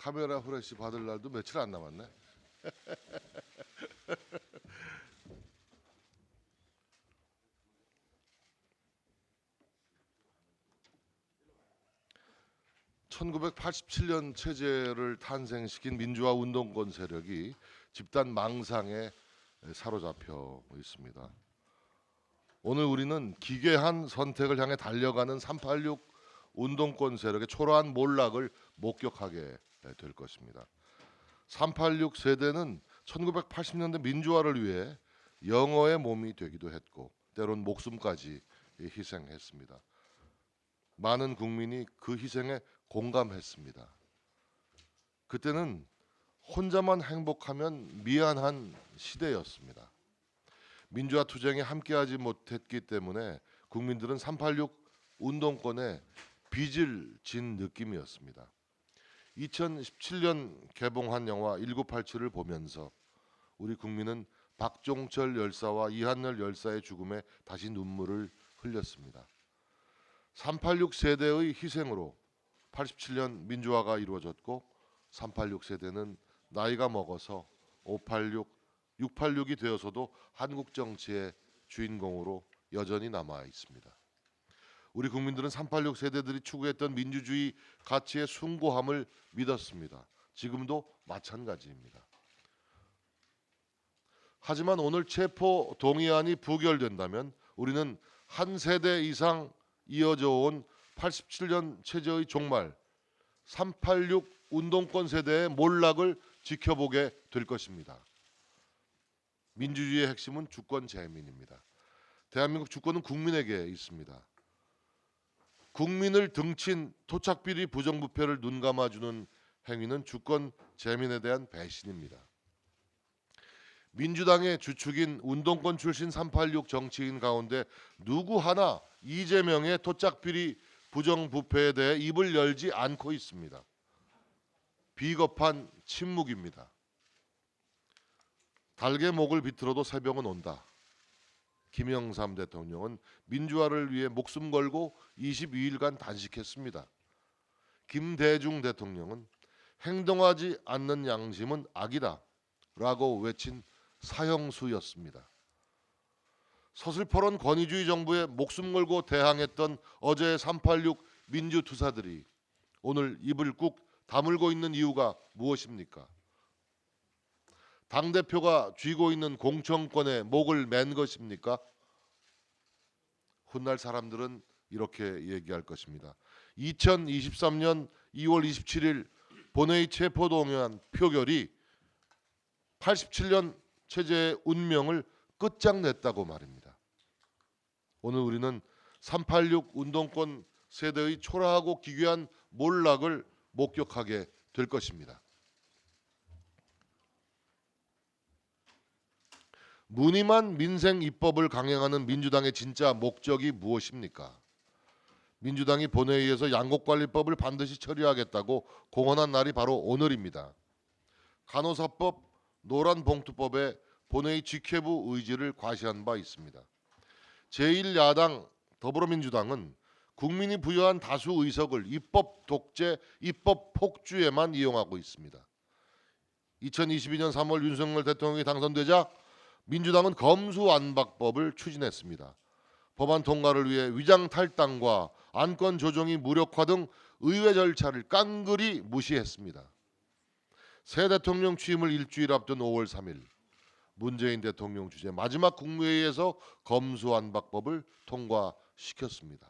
카메라 후레쉬 받을 날도 며칠 안 남았네. (1987년) 체제를 탄생시킨 민주화 운동권 세력이 집단 망상에 사로잡혀 있습니다. 오늘 우리는 기괴한 선택을 향해 달려가는 386 운동권 세력의 초라한 몰락을 목격하게 될 것입니다. 386 세대는 1980년대 민주화를 위해 영어의 몸이 되기도 했고 때론 목숨까지 희생했습니다. 많은 국민이 그 희생에 공감했습니다. 그때는 혼자만 행복하면 미안한 시대였습니다. 민주화 투쟁에 함께하지 못했기 때문에 국민들은 386 운동권에 빚을 진 느낌이었습니다. 2017년 개봉한 영화 1987을 보면서 우리 국민은 박종철 열사와 이한열 열사의 죽음에 다시 눈물을 흘렸습니다. 386 세대의 희생으로 87년 민주화가 이루어졌고 386 세대는 나이가 먹어서 586, 686이 되어서도 한국 정치의 주인공으로 여전히 남아 있습니다. 우리 국민들은 386 세대들이 추구했던 민주주의 가치의 숭고함을 믿었습니다. 지금도 마찬가지입니다. 하지만 오늘 체포 동의안이 부결된다면 우리는 한 세대 이상 이어져 온 87년 체제의 종말, 386 운동권 세대의 몰락을 지켜보게 될 것입니다. 민주주의의 핵심은 주권 재민입니다. 대한민국 주권은 국민에게 있습니다. 국민을 등친 토착비리 부정부패를 눈감아주는 행위는 주권 재민에 대한 배신입니다. 민주당의 주축인 운동권 출신 386 정치인 가운데 누구 하나 이재명의 토착비리 부정부패에 대해 입을 열지 않고 있습니다. 비겁한 침묵입니다. 달개 목을 비틀어도 새벽은 온다. 김영삼 대통령은 민주화를 위해 목숨 걸고 22일간 단식했습니다. 김대중 대통령은 행동하지 않는 양심은 악이다 라고 외친 사형수였습니다. 서슬퍼런 권위주의 정부에 목숨 걸고 대항했던 어제의 386 민주투사들이 오늘 입을 꾹 다물고 있는 이유가 무엇입니까? 당대표가 쥐고 있는 공천권에 목을 맨 것입니까? 훗날 사람들은 이렇게 얘기할 것입니다. 2023년 2월 27일 본회의 체포동의안 표결이 87년 체제의 운명을 끝장냈다고 말입니다. 오늘 우리는 386 운동권 세대의 초라하고 기괴한 몰락을 목격하게 될 것입니다. 무늬만 민생 입법을 강행하는 민주당의 진짜 목적이 무엇입니까? 민주당이 본회의에서 양곡관리법을 반드시 처리하겠다고 공언한 날이 바로 오늘입니다. 간호사법, 노란봉투법에 본회의 직회부 의지를 과시한 바 있습니다. 제1야당 더불어민주당은 국민이 부여한 다수 의석을 입법 독재, 입법 폭주에만 이용하고 있습니다. 2022년 3월 윤석열 대통령이 당선되자 민주당은 검수안박법을 추진했습니다. 법안 통과를 위해 위장 탈당과 안건 조정이 무력화 등 의회 절차를 깡그리 무시했습니다. 새 대통령 취임을 일주일 앞둔 5월 3일 문재인 대통령 주재 마지막 국무회의에서 검수안박법을 통과시켰습니다.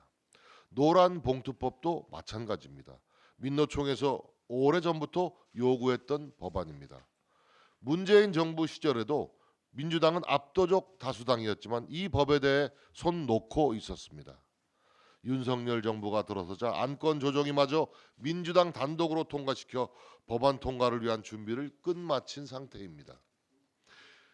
노란봉투법도 마찬가지입니다. 민노총에서 오래전부터 요구했던 법안입니다. 문재인 정부 시절에도 민주당은 압도적 다수당이었지만 이 법에 대해 손 놓고 있었습니다. 윤석열 정부가 들어서자 안건 조정이마저 민주당 단독으로 통과시켜 법안 통과를 위한 준비를 끝마친 상태입니다.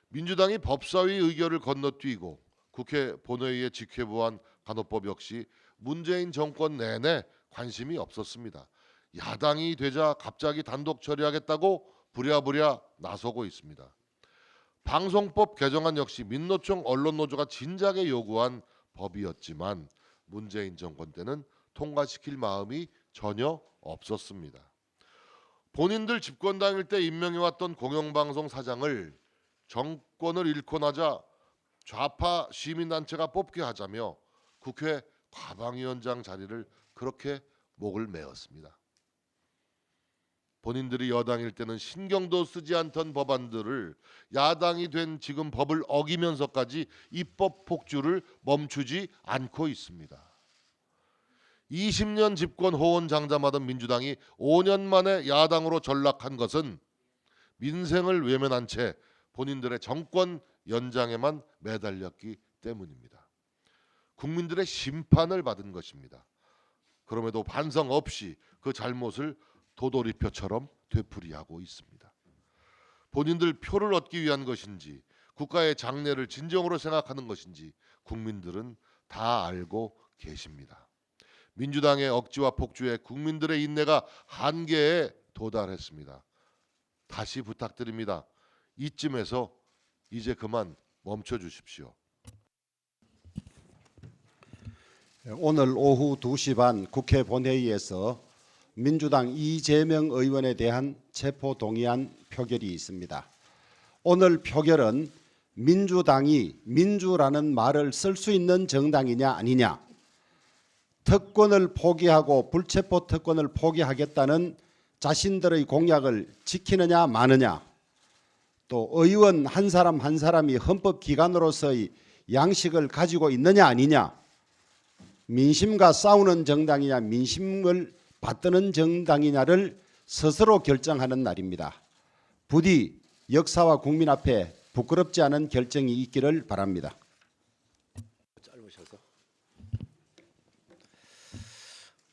민주당이 법사위 의결을 건너뛰고 국회 본회의에 직회부한 간호법 역시 문재인 정권 내내 관심이 없었습니다. 야당이 되자 갑자기 단독 처리하겠다고 부랴부랴 나서고 있습니다. 방송법 개정안 역시 민노총 언론노조가 진작에 요구한 법이었지만 문재인 정권 때는 통과시킬 마음이 전혀 없었습니다. 본인들 집권 당일 때 임명해왔던 공영방송 사장을 정권을 잃고 나자 좌파 시민단체가 뽑게 하자며 국회 과방위원장 자리를 그렇게 목을 메었습니다. 본인들이 여당일 때는 신경도 쓰지 않던 법안들을 야당이 된 지금 법을 어기면서까지 입법 폭주를 멈추지 않고 있습니다. 20년 집권 호언장담하던 민주당이 5년 만에 야당으로 전락한 것은 민생을 외면한 채 본인들의 정권 연장에만 매달렸기 때문입니다. 국민들의 심판을 받은 것입니다. 그럼에도 반성 없이 그 잘못을 도돌이표처럼 되풀이하고 있습니다. 본인들 표를 얻기 위한 것인지 국가의 장래를 진정으로 생각하는 것인지 국민들은 다 알고 계십니다. 민주당의 억지와 폭주에 국민들의 인내가 한계에 도달했습니다. 다시 부탁드립니다. 이쯤에서 이제 그만 멈춰 주십시오. 오늘 오후 2시 반 국회 본회의에서 민주당 이재명 의원에 대한 체포동의안 표결이 있습니다. 오늘 표결은 민주당이 민주라는 말을 쓸 수 있는 정당이냐 아니냐, 특권을 포기하고 불체포 특권을 포기하겠다는 자신들의 공약을 지키느냐 마느냐, 또 의원 한 사람 한 사람이 헌법기관으로서의 양식을 가지고 있느냐 아니냐, 민심과 싸우는 정당이냐 민심을 받드는 정당이냐를 스스로 결정하는 날입니다. 부디 역사와 국민 앞에 부끄럽지 않은 결정이 있기를 바랍니다. 짧으셔서.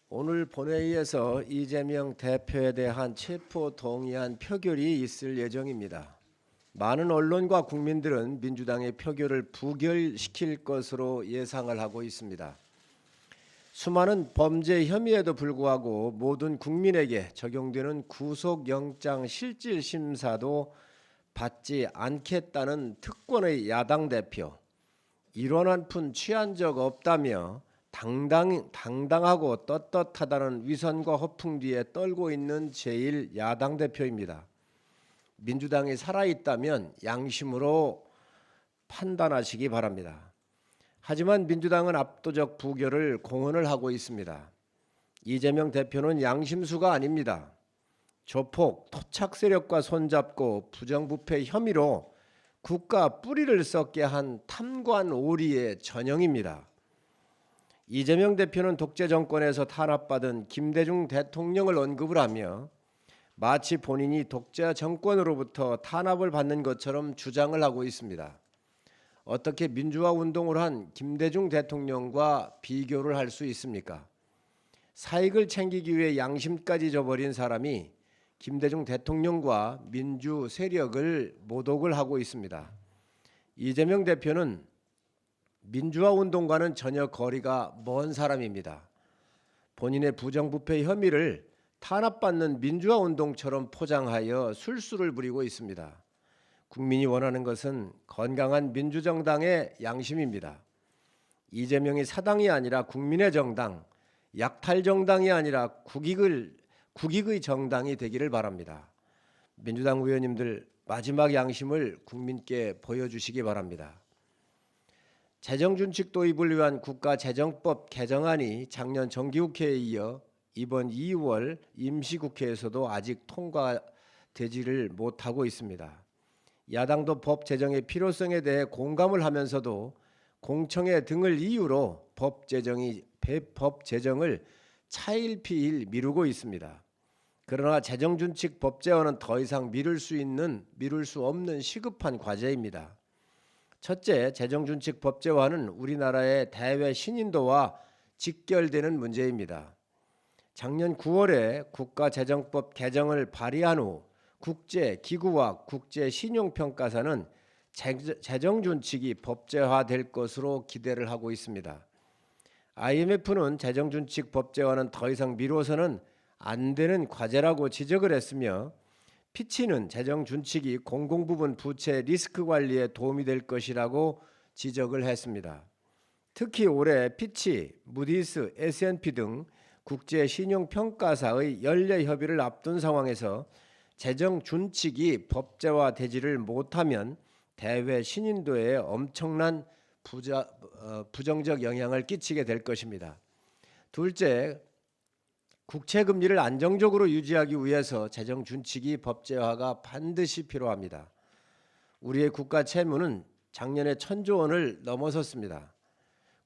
오늘 본회의에서 이재명 대표에 대한 체포 동의안 표결이 있을 예정입니다. 많은 언론과 국민들은 민주당의 표결을 부결시킬 것으로 예상을 하고 있습니다. 수많은 범죄 혐의에도 불구하고 모든 국민에게 적용되는 구속영장 실질심사도 받지 않겠다는 특권의 야당 대표, 이론 한 푼 취한 적 없다며 당당하고 떳떳하다는 위선과 허풍 뒤에 떨고 있는 제1야당 대표입니다. 민주당이 살아있다면 양심으로 판단하시기 바랍니다. 하지만 민주당은 압도적 부결을 공언을 하고 있습니다. 이재명 대표는 양심수가 아닙니다. 조폭, 토착 세력과 손잡고 부정부패 혐의로 국가 뿌리를 썩게 한 탐관 오리의 전형입니다. 이재명 대표는 독재 정권에서 탄압받은 김대중 대통령을 언급을 하며 마치 본인이 독재 정권으로부터 탄압을 받는 것처럼 주장을 하고 있습니다. 어떻게 민주화 운동을 한 김대중 대통령과 비교를 할 수 있습니까? 사익을 챙기기 위해 양심까지 저버린 사람이 김대중 대통령과 민주 세력을 모독을 하고 있습니다. 이재명 대표는 민주화 운동과는 전혀 거리가 먼 사람입니다. 본인의 부정부패 혐의를 탄압받는 민주화 운동처럼 포장하여 술수를 부리고 있습니다. 국민이 원하는 것은 건강한 민주정당의 양심입니다. 이재명이 사당이 아니라 국민의 정당, 약탈정당이 아니라 국익의 정당이 되기를 바랍니다. 민주당 의원님들 마지막 양심을 국민께 보여주시기 바랍니다. 재정준칙 도입을 위한 국가재정법 개정안이 작년 정기국회에 이어 이번 2월 임시국회에서도 아직 통과되지를 못하고 있습니다. 야당도 법 제정의 필요성에 대해 공감을 하면서도 공청회 등을 이유로 법 제정을 차일피일 미루고 있습니다. 그러나 재정준칙 법제화는 더 이상 미룰 수 없는 시급한 과제입니다. 첫째, 재정준칙 법제화는 우리나라의 대외 신인도와 직결되는 문제입니다. 작년 9월에 국가재정법 개정을 발의한 후 국제기구와 국제신용평가사는 재정준칙이 법제화될 것으로 기대를 하고 있습니다. IMF는 재정준칙 법제화는 더 이상 미뤄서는 안 되는 과제라고 지적을 했으며 피치는 재정준칙이 공공부문 부채 리스크 관리에 도움이 될 것이라고 지적을 했습니다. 특히 올해 피치, 무디스, S&P 등 국제신용평가사의 연례 협의를 앞둔 상황에서 재정 준칙이 법제화되지를 못하면 대외 신인도에 엄청난 부정적 영향을 끼치게 될 것입니다. 둘째, 국채 금리를 안정적으로 유지하기 위해서 재정 준칙이 법제화가 반드시 필요합니다. 우리의 국가 채무는 작년에 1,000조 원을 넘어섰습니다.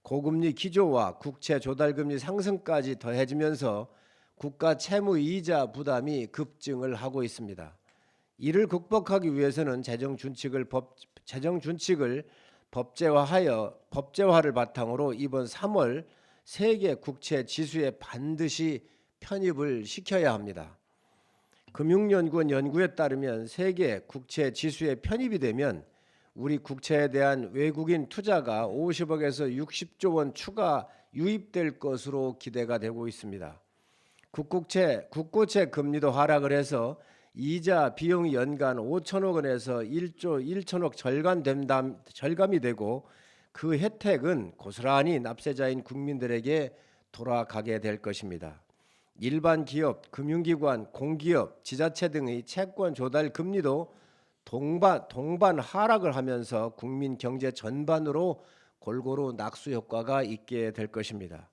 고금리 기조와 국채 조달금리 상승까지 더해지면서 국가 채무 이자 부담이 급증을 하고 있습니다. 이를 극복하기 위해서는 재정 준칙을 법제화를 바탕으로 이번 3월 세계 국채 지수에 반드시 편입을 시켜야 합니다. 금융연구원 연구에 따르면 세계 국채 지수에 편입이 되면 우리 국채에 대한 외국인 투자가 50억에서 60조 원 추가 유입될 것으로 기대가 되고 있습니다. 국고채 금리도 하락을 해서 이자 비용이 연간 5천억 원에서 1조 1천억 절감이 되고 그 혜택은 고스란히 납세자인 국민들에게 돌아가게 될 것입니다. 일반 기업, 금융기관, 공기업, 지자체 등의 채권 조달 금리도 동반 하락을 하면서 국민 경제 전반으로 골고루 낙수 효과가 있게 될 것입니다.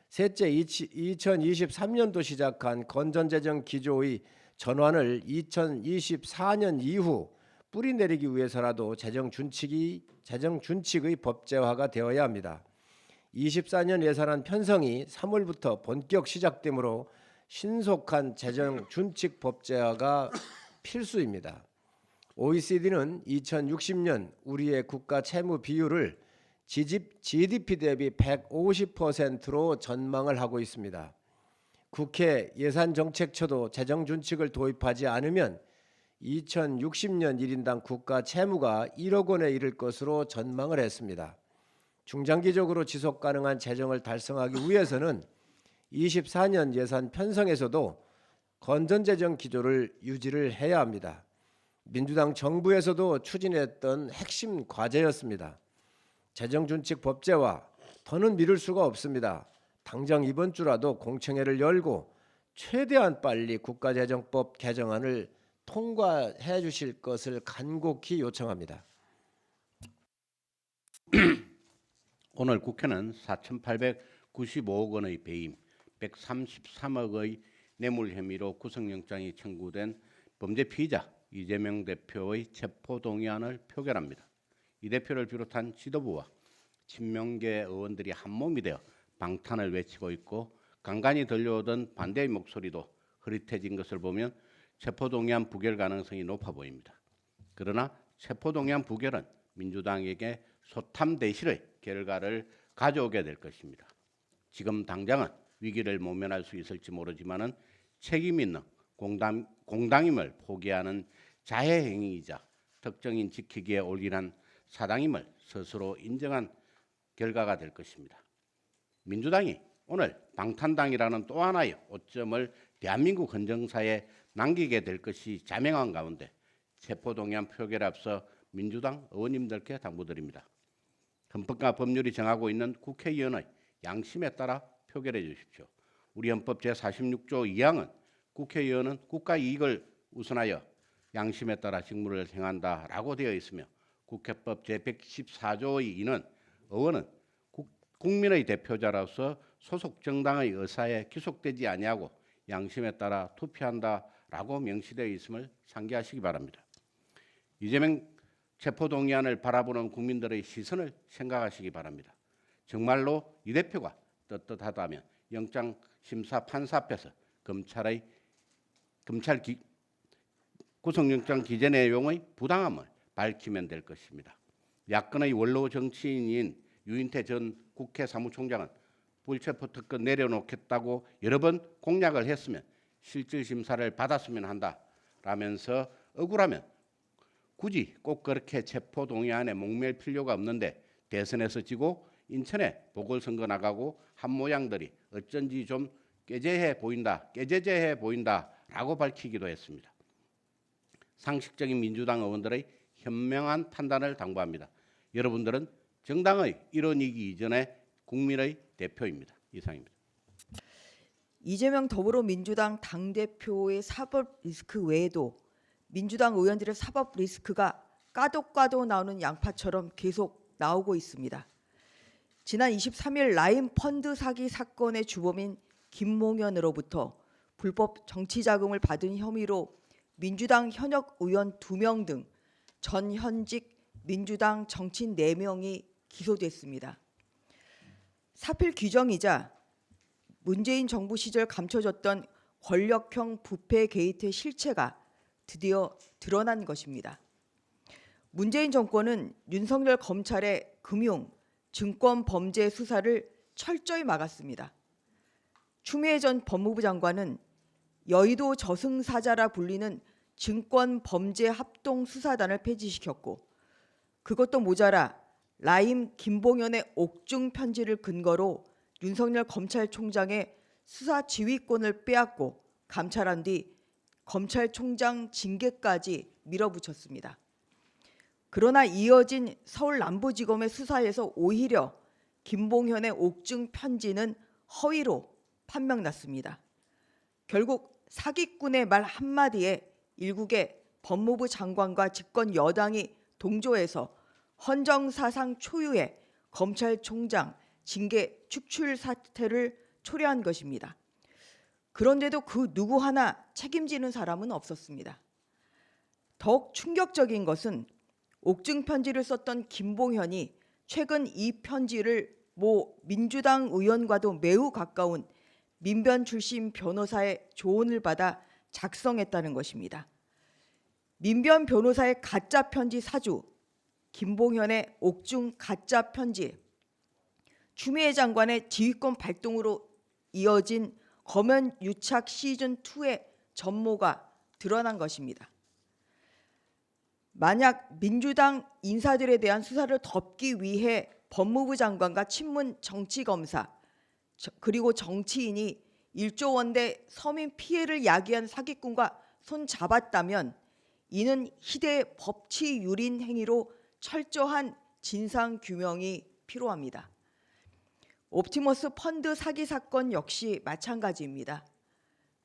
셋째, 2023년도 시작한 건전재정 기조의 전환을 2024년 이후 뿌리 내리기 위해서라도 재정 준칙의 법제화가 되어야 합니다. 24년 예산안 편성이 3월부터 본격 시작되므로 신속한 재정 준칙 법제화가 필수입니다. OECD는 2060년 우리의 국가 채무 비율을 GDP 대비 150%로 전망을 하고 있습니다. 국회 예산정책처도 재정 준칙을 도입하지 않으면 2060년 1인당 국가 채무가 1억 원에 이를 것으로 전망을 했습니다. 중장기적으로 지속 가능한 재정을 달성하기 위해서는 24년 예산 편성에서도 건전재정 기조를 유지를 해야 합니다. 민주당 정부에서도 추진했던 핵심 과제였습니다. 재정준칙 법제화 더는 미룰 수가 없습니다. 당장 이번 주라도 공청회를 열고 최대한 빨리 국가재정법 개정안을 통과해 주실 것을 간곡히 요청합니다. 오늘 국회는 4,895억 원의 배임, 133억의 뇌물 혐의로 구속영장이 청구된 범죄 피의자 이재명 대표의 체포동의안을 표결합니다. 이 대표를 비롯한 지도부와 친명계 의원들이 한몸이 되어 방탄을 외치고 있고 간간히 들려오던 반대의 목소리도 흐릿해진 것을 보면 체포동의안 부결 가능성이 높아 보입니다. 그러나 체포동의안 부결은 민주당에게 소탐대실의 결과를 가져오게 될 것입니다. 지금 당장은 위기를 모면할 수 있을지 모르지만은 책임 있는 공당임을 포기하는 자해 행위이자 특정인 지키기에 올인한 사당임을 스스로 인정한 결과가 될 것입니다. 민주당이 오늘 방탄당이라는 또 하나의 오점을 대한민국 헌정사에 남기게 될 것이 자명한 가운데 체포동의안 표결에 앞서 민주당 의원님들께 당부드립니다. 헌법과 법률이 정하고 있는 국회의원의 양심에 따라 표결해 주십시오. 우리 헌법 제46조 2항은 국회의원은 국가 이익을 우선하여 양심에 따라 직무를 행한다라고 되어 있으며 국회법 제114조의 2는 의원은 국민의 대표자로서 소속 정당의 의사에 기속되지 아니하고 양심에 따라 투표한다라고 명시되어 있음을 상기하시기 바랍니다. 이재명 체포동의안을 바라보는 국민들의 시선을 생각하시기 바랍니다. 정말로 이 대표가 떳떳하다면 영장심사 판사 앞에서 검찰 구속영장 기재 내용의 부당함을 밝히면 될 것입니다. 야권의 원로 정치인인 유인태 전 국회 사무총장은 불체포 특권 내려놓겠다고 여러 번 공약을 했으면 실질 심사를 받았으면 한다라면서 억울하면 굳이 꼭 그렇게 체포동의안에 목맬 필요가 없는데 대선에서 지고 인천에 보궐선거 나가고 한 모양들이 어쩐지 좀 깨제해 보인다라고 밝히기도 했습니다. 상식적인 민주당 의원들의 현명한 판단을 당부합니다. 여러분들은 정당의 일원이기 이전에 국민의 대표입니다. 이상입니다. 이재명 더불어민주당 당대표의 사법 리스크 외에도 민주당 의원들의 사법 리스크가 까도 나오는 양파처럼 계속 나오고 있습니다. 지난 23일 라임 펀드 사기 사건의 주범인 김몽현으로부터 불법 정치 자금을 받은 혐의로 민주당 현역 의원 2명 등 전 현직 민주당 정치인 4명이 기소됐습니다. 사필 규정이자 문재인 정부 시절 감춰졌던 권력형 부패 게이트의 실체가 드디어 드러난 것입니다. 문재인 정권은 윤석열 검찰의 금융, 증권 범죄 수사를 철저히 막았습니다. 추미애 전 법무부 장관은 여의도 저승사자라 불리는 증권 범죄 합동 수사단을 폐지시켰고, 그것도 모자라 라임 김봉현의 옥중 편지를 근거로 윤석열 검찰총장의 수사 지휘권을 빼앗고 감찰한 뒤 검찰총장 징계까지 밀어붙였습니다. 그러나 이어진 서울 남부지검의 수사에서 오히려 김봉현의 옥중 편지는 허위로 판명났습니다. 결국 사기꾼의 말 한마디에 일국의 법무부 장관과 집권 여당이 동조해서 헌정사상 초유의 검찰총장 징계 축출 사태를 초래한 것입니다. 그런데도 그 누구 하나 책임지는 사람은 없었습니다. 더욱 충격적인 것은 옥중 편지를 썼던 김봉현이 최근 이 편지를 모 민주당 의원과도 매우 가까운 민변 출신 변호사의 조언을 받아 작성했다는 것입니다. 민변 변호사의 가짜 편지 사주, 김봉현의 옥중 가짜 편지, 추미애 장관의 지휘권 발동으로 이어진 검언 유착 시즌2의 전모가 드러난 것입니다. 만약 민주당 인사들에 대한 수사를 덮기 위해 법무부 장관과 친문 정치검사 그리고 정치인이 1조 원대 서민 피해를 야기한 사기꾼과 손잡았다면 이는 희대의 법치유린 행위로 철저한 진상규명이 필요합니다. 옵티머스 펀드 사기 사건 역시 마찬가지입니다.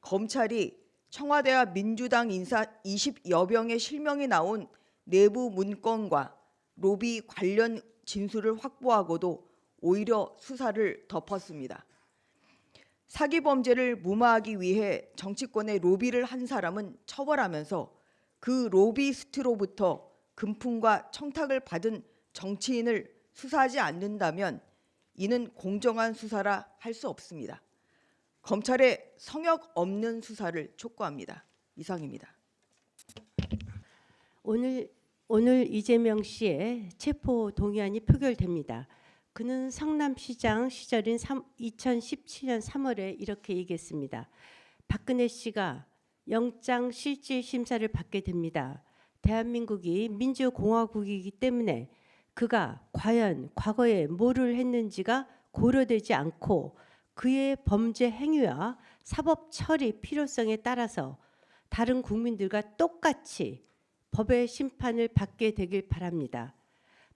검찰이 청와대와 민주당 인사 20여 명의 실명이 나온 내부 문건과 로비 관련 진술을 확보하고도 오히려 수사를 덮었습니다. 사기 범죄를 무마하기 위해 정치권에 로비를 한 사람은 처벌하면서 그 로비스트로부터 금품과 청탁을 받은 정치인을 수사하지 않는다면 이는 공정한 수사라 할 수 없습니다. 검찰의 성역 없는 수사를 촉구합니다. 이상입니다. 오늘 이재명 씨의 체포 동의안이 표결됩니다. 그는 성남시장 시절인 2017년 3월에 이렇게 얘기했습니다. 박근혜 씨가 영장 실질 심사를 받게 됩니다. 대한민국이 민주공화국이기 때문에 그가 과연 과거에 뭐를 했는지가 고려되지 않고 그의 범죄 행위와 사법 처리 필요성에 따라서 다른 국민들과 똑같이 법의 심판을 받게 되길 바랍니다.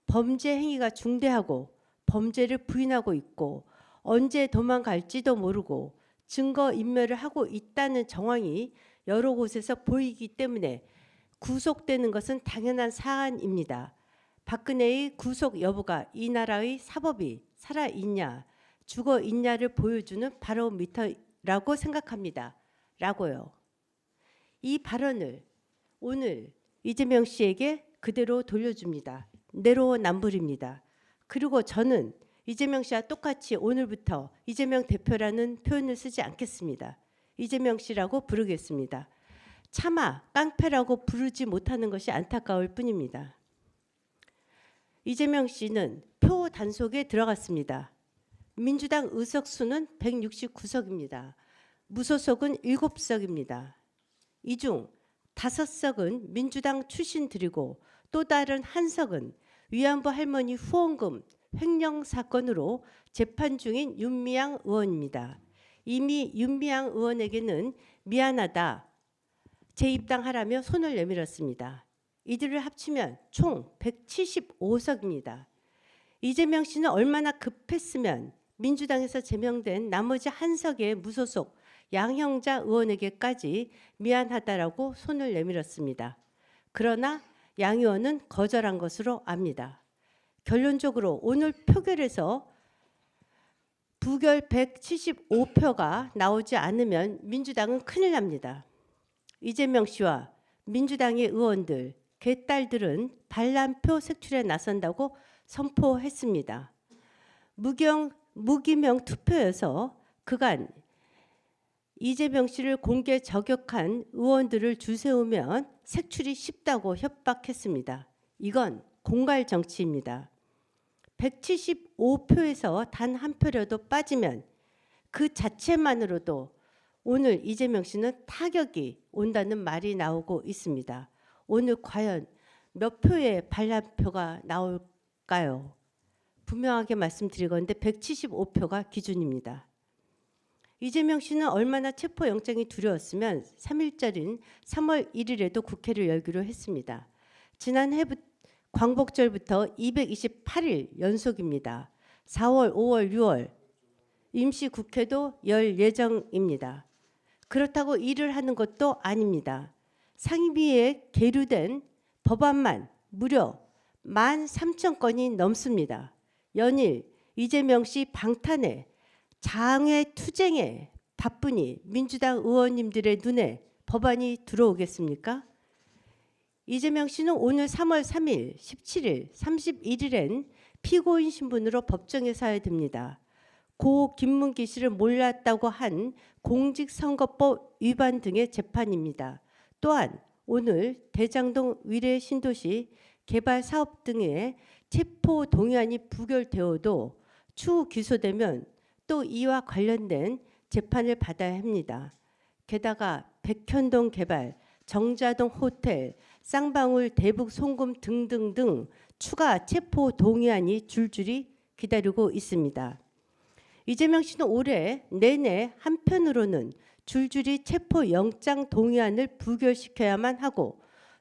범죄 행위가 중대하고 범죄를 부인하고 있고 언제 도망갈지도 모르고 증거인멸을 하고 있다는 정황이 여러 곳에서 보이기 때문에 구속되는 것은 당연한 사안입니다. 박근혜의 구속 여부가 이 나라의 사법이 살아있냐 죽어있냐를 보여주는 바로미터라고 생각합니다. 라고요. 이 발언을 오늘 이재명 씨에게 그대로 돌려줍니다. 내로남불입니다. 그리고 저는 이재명 씨와 똑같이 오늘부터 이재명 대표라는 표현을 쓰지 않겠습니다. 이재명 씨라고 부르겠습니다. 차마 깡패라고 부르지 못하는 것이 안타까울 뿐입니다. 이재명 씨는 표 단속에 들어갔습니다. 민주당 의석수는 169석입니다. 무소속은 7석입니다. 이 중 5석은 민주당 출신들이고 또 다른 1석은 위안부 할머니 후원금 횡령 사건으로 재판 중인 윤미향 의원입니다. 이미 윤미향 의원에게는 미안하다, 재입당하라며 손을 내밀었습니다. 이들을 합치면 총 175석입니다. 이재명 씨는 얼마나 급했으면 민주당에서 제명된 나머지 1석의 무소속 양형자 의원에게까지 미안하다라고 손을 내밀었습니다. 그러나 양 의원은 거절한 것으로 압니다. 결론적으로 오늘 표결에서 부결 175표가 나오지 않으면 민주당은 큰일 납니다. 이재명 씨와 민주당의 의원들, 개딸들은 반란표 색출에 나선다고 선포했습니다. 무기명 투표에서 그간 이재명 씨를 공개 저격한 의원들을 줄세우면 색출이 쉽다고 협박했습니다. 이건 공갈 정치입니다. 175표에서 단 한 표라도 빠지면 그 자체만으로도 오늘 이재명 씨는 타격이 온다는 말이 나오고 있습니다. 오늘 과연 몇 표의 반란표가 나올까요? 분명하게 말씀드리건데 175표가 기준입니다. 이재명 씨는 얼마나 체포영장이 두려웠으면 3일절인 3월 1일에도 국회를 열기로 했습니다. 지난해 광복절부터 228일 연속입니다. 4월, 5월, 6월 임시국회도 열 예정입니다. 그렇다고 일을 하는 것도 아닙니다. 상임위에 계류된 법안만 무려 13,000건이 넘습니다. 연일 이재명 씨 방탄에 장외 투쟁에 바쁘니 민주당 의원님들의 눈에 법안이 들어오겠습니까? 이재명 씨는 오늘 3월 3일, 17일, 31일엔 피고인 신분으로 법정에 서야 됩니다. 고 김문기 씨를 몰랐다고 한 공직선거법 위반 등의 재판입니다. 또한 오늘 대장동 위례 신도시 개발 사업 등의 체포 동의안이 부결되어도 추후 기소되면 또 이와 관련된 재판을 받아야 합니다. 게다가 백현동 개발, 정자동 호텔, 쌍방울 대북 송금 등등등 추가 체포 동의안이 줄줄이 기다리고 있습니다. 이재명 씨는 올해 내내 한편으로는 줄줄이 체포 영장 동의안을 부결시켜야만 하고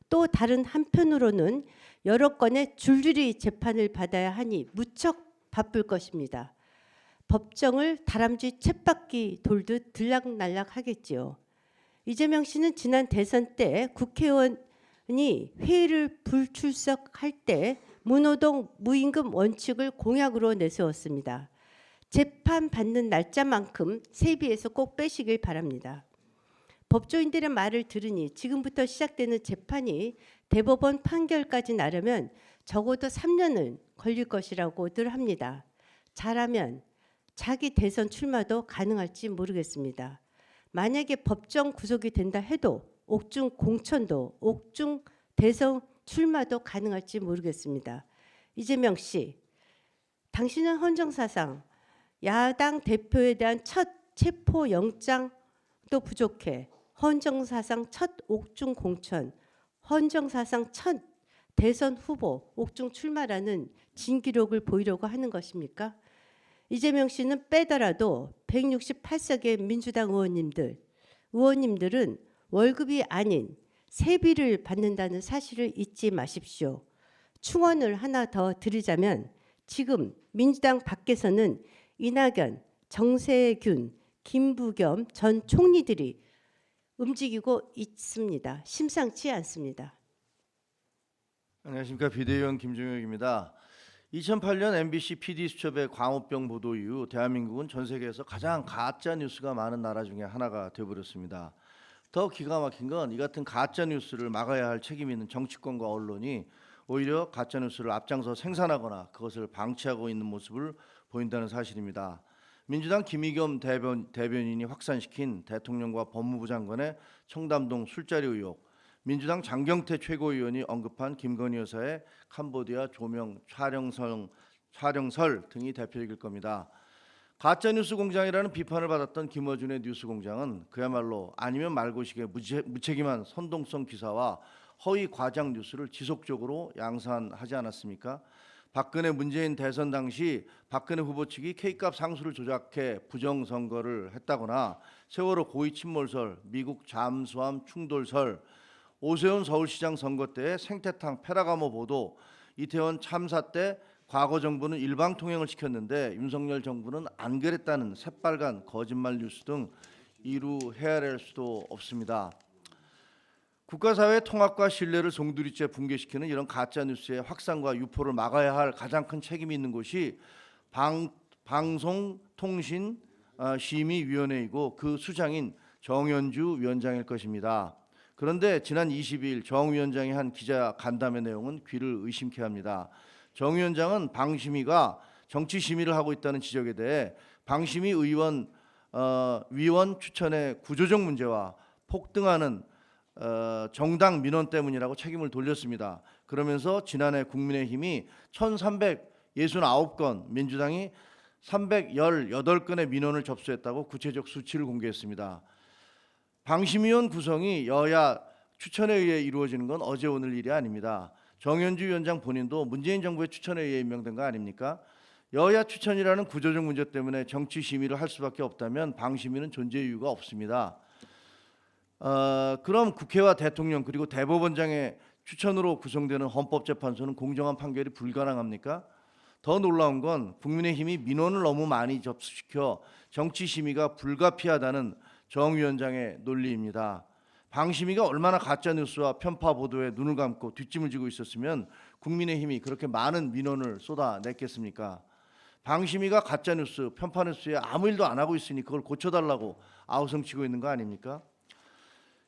또 다른 한편으로는 여러 건의 줄줄이 재판을 받아야 하니 무척 바쁠 것입니다. 법정을 다람쥐 쳇바퀴 돌듯 들락날락 하겠지요. 이재명 씨는 지난 대선 때 국회의원이 회의를 불출석할 때 무노동 무임금 원칙을 공약으로 내세웠습니다. 재판 받는 날짜만큼 세비에서 꼭 빼시길 바랍니다. 법조인들의 말을 들으니 지금부터 시작되는 재판이 대법원 판결까지 나려면 적어도 3년은 걸릴 것이라고들 합니다. 잘하면 자기 대선 출마도 가능할지 모르겠습니다. 만약에 법정 구속이 된다 해도 옥중 공천도 옥중 대선 출마도 가능할지 모르겠습니다. 이재명 씨, 당신은 헌정사상 야당 대표에 대한 첫 체포 영장도 부족해 헌정사상 첫 옥중 공천, 헌정사상 첫 대선 후보 옥중 출마라는 진기록을 보이려고 하는 것입니까? 이재명 씨는 빼더라도 168석의 민주당 의원님들은 월급이 아닌 세비를 받는다는 사실을 잊지 마십시오. 충언을 하나 더 드리자면 지금 민주당 밖에서는 이낙연, 정세균, 김부겸 전 총리들이 움직이고 있습니다. 심상치 않습니다. 안녕하십니까. 비대위원 김종혁입니다. 2008년 MBC PD 수첩의 광우병 보도 이후 대한민국은 전 세계에서 가장 가짜 뉴스가 많은 나라 중에 하나가 되어버렸습니다. 더 기가 막힌 건 이 같은 가짜 뉴스를 막아야 할 책임이 있는 정치권과 언론이 오히려 가짜 뉴스를 앞장서 생산하거나 그것을 방치하고 있는 모습을 보인다는 사실입니다. 민주당 김의겸 대변인이 확산시킨 대통령과 법무부 장관의 청담동 술자리 의혹, 민주당 장경태 최고위원이 언급한 김건희 여사의 캄보디아 조명 촬영설 등이 대표적일 겁니다. 가짜뉴스 공장이라는 비판을 받았던 김어준의 뉴스공장은 그야말로 아니면 말고식의 무책임한 선동성 기사와 허위 과장 뉴스를 지속적으로 양산하지 않았습니까? 박근혜 문재인 대선 당시 박근혜 후보 측이 K값 상수를 조작해 부정선거를 했다거나 세월호 고의 침몰설, 미국 잠수함 충돌설, 오세훈 서울시장 선거 때 생태탕 페라가모 보도, 이태원 참사 때 과거 정부는 일방통행을 시켰는데 윤석열 정부는 안 그랬다는 새빨간 거짓말 뉴스 등 이루 헤아릴 수도 없습니다. 국가사회의 통합과 신뢰를 송두리째 붕괴시키는 이런 가짜 뉴스의 확산과 유포를 막아야 할 가장 큰 책임이 있는 곳이 방송통신심의위원회이고 그 수장인 정연주 위원장일 것입니다. 그런데 지난 22일 정 위원장이 한 기자 간담회 내용은 귀를 의심케 합니다. 정 위원장은 방심위가 정치 심의를 하고 있다는 지적에 대해 방심위 위원 추천의 구조적 문제와 폭등하는 정당 민원 때문이라고 책임을 돌렸습니다. 그러면서 지난해 국민의힘이 1,369건, 민주당이 318건의 민원을 접수했다고 구체적 수치를 공개했습니다. 방심위원 구성이 여야 추천에 의해 이루어지는 건 어제 오늘 일이 아닙니다. 정연주 위원장 본인도 문재인 정부의 추천에 의해 임명된 거 아닙니까? 여야 추천이라는 구조적 문제 때문에 정치 심의를 할 수밖에 없다면 방심위는 존재 이유가 없습니다. 그럼 국회와 대통령 그리고 대법원장의 추천으로 구성되는 헌법재판소는 공정한 판결이 불가능합니까? 더 놀라운 건 국민의힘이 민원을 너무 많이 접수시켜 정치 심의가 불가피하다는 정 위원장의 논리입니다. 방심위가 얼마나 가짜 뉴스와 편파 보도에 눈을 감고 뒷짐을 지고 있었으면 국민의힘이 그렇게 많은 민원을 쏟아냈겠습니까? 방심위가 가짜 뉴스, 편파 뉴스에 아무 일도 안 하고 있으니 그걸 고쳐달라고 아우성치고 있는 거 아닙니까?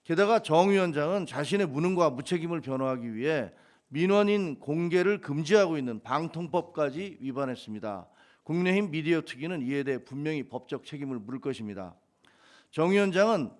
게다가 정 위원장은 자신의 무능과 무책임을 변호하기 위해 민원인 공개를 금지하고 있는 방통법까지 위반했습니다. 국민의힘 미디어 특위는 이에 대해 분명히 법적 책임을 물을 것입니다. 정 위원장은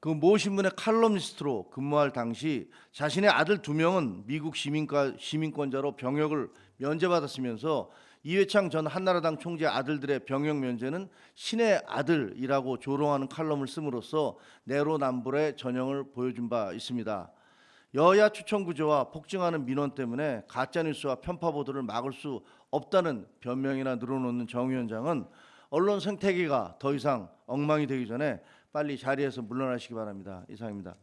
그 모 신문의 칼럼니스트로 근무할 당시 자신의 아들 2명은 미국 시민권자로 병역을 면제받았으면서 이회창 전 한나라당 총재 아들들의 병역 면제는 신의 아들이라고 조롱하는 칼럼을 씀으로써 내로남불의 전형을 보여준 바 있습니다. 여야 추천 구조와 폭증하는 민원 때문에 가짜뉴스와 편파 보도를 막을 수 없다는 변명이나 늘어놓는 정 위원장은 언론 생태계가 더 이상 엉망이 되기 전에 빨리 자리에서 물러나시기 바랍니다. 이상입니다.